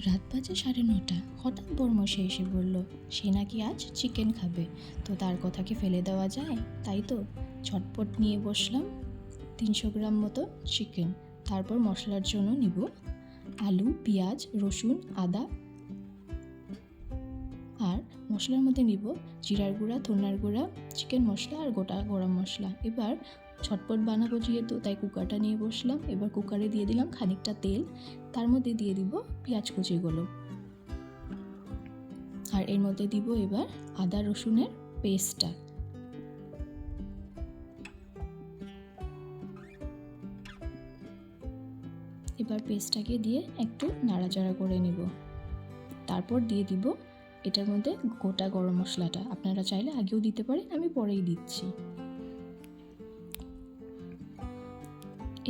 রাত বাজে 9:30। হঠাৎ বড়মশাই এসে বলল সে নাকি আজ চিকেন খাবে। তো তার কথা কি ফেলে দেওয়া যায়? তাই তো ঝটপট নিয়ে বসলাম 300 গ্রাম মতো চিকেন। তারপর মশলার জন্য নিব আলু, পেঁয়াজ, রসুন, আদা, আর মশলার মধ্যে নিব জিরার গুঁড়া, ধনিয়ার গুঁড়া, চিকেন মশলা আর গোটা গরম মশলা। এবার ঝটপট বানাবো যেহেতু, তাই কুকারটা নিয়ে বসলাম। এবার কুকারে দিয়ে দিলাম খানিকটা তেল, তার মধ্যে দিয়ে দিব পেঁয়াজ কুচিগুলো, আর এর মধ্যে দিব এবার আদা রসুনের পেস্টটা। এবার পেস্টটাকে দিয়ে একটু নাড়াচাড়া করে নিব। তারপর দিয়ে দিব এটার মধ্যে গোটা গরম মশলাটা। আপনারা চাইলে আগেও দিতে পারেন, আমি পরেই দিচ্ছি।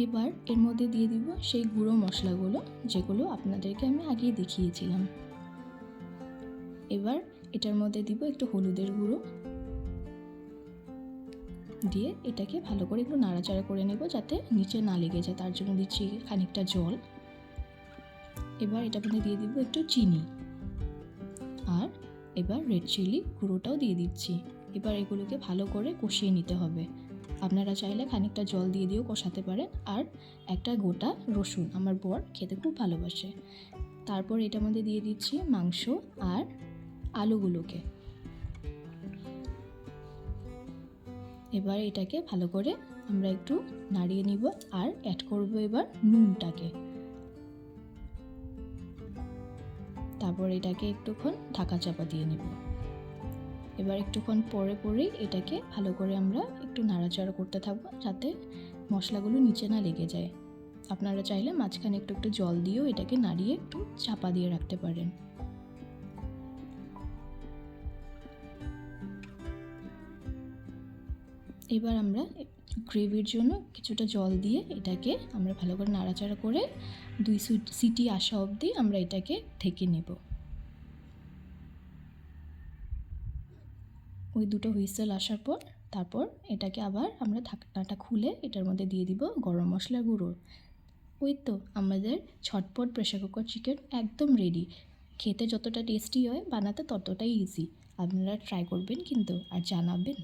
এবার এর মধ্যে দিয়ে দিব সেই গুঁড়ো মশলাগুলো, যেগুলো আপনাদেরকে আমি আগেই দেখিয়েছিলাম। এবার এটার মধ্যে দিব একটু হলুদের গুঁড়ো দিয়ে এটাকে ভালো করে একটু নাড়াচাড়া করে নেব যাতে নিচে না লেগে যায়। তার জন্য দিচ্ছি খানিকটা জল। এবার এটার মধ্যে দিয়ে দিব একটু চিনি, আর এবার রেড চিলি গুঁড়োটাও দিয়ে দিচ্ছি। এবার এগুলোকে ভালো করে কষিয়ে নিতে হবে। আপনারা চাইলে খানিকটা জল দিয়ে দিয়েও কষাতে পারেন। আর একটা গোটা রসুন আমার বর খেতে খুব ভালোবাসে। তারপর এটার মধ্যে দিয়ে দিচ্ছি মাংস আর আলুগুলোকে। এবার এটাকে ভালো করে আমরা একটু নাড়িয়ে নিব, আর অ্যাড করব এবার নুনটাকে। তারপর এটাকে একটুক্ষণ ঢাকা চাপা দিয়ে নেব। এবার একটুক্ষণ পরেই এটাকে ভালো করে আমরা একটু নাড়াচাড়া করতে থাকবো যাতে মশলাগুলো নিচে না লেগে যায়। আপনারা চাইলে মাঝখানে একটু জল দিয়েও এটাকে নাড়িয়ে একটু চাপা দিয়ে রাখতে পারেন। এবার আমরা গ্রেভির জন্য কিছুটা জল দিয়ে এটাকে আমরা ভালো করে নাড়াচাড়া করে 2 সিটি আসা অবধি আমরা এটাকে ঢেকে নেব। ওই 2টো হুইসেল আসার পর তারপর এটাকে আবার আমরা ঢাকনাটা খুলে এটার মধ্যে দিয়ে দিব গরম মশলার গুঁড়ো। ওই তো আমাদের ঝটপট প্রেশার কুকার চিকেন একদম রেডি। খেতে যতটা টেস্টি হয় বানাতে ততটাই ইজি। আপনারা ট্রাই করবেন কিন্তু, আর জানাবেন।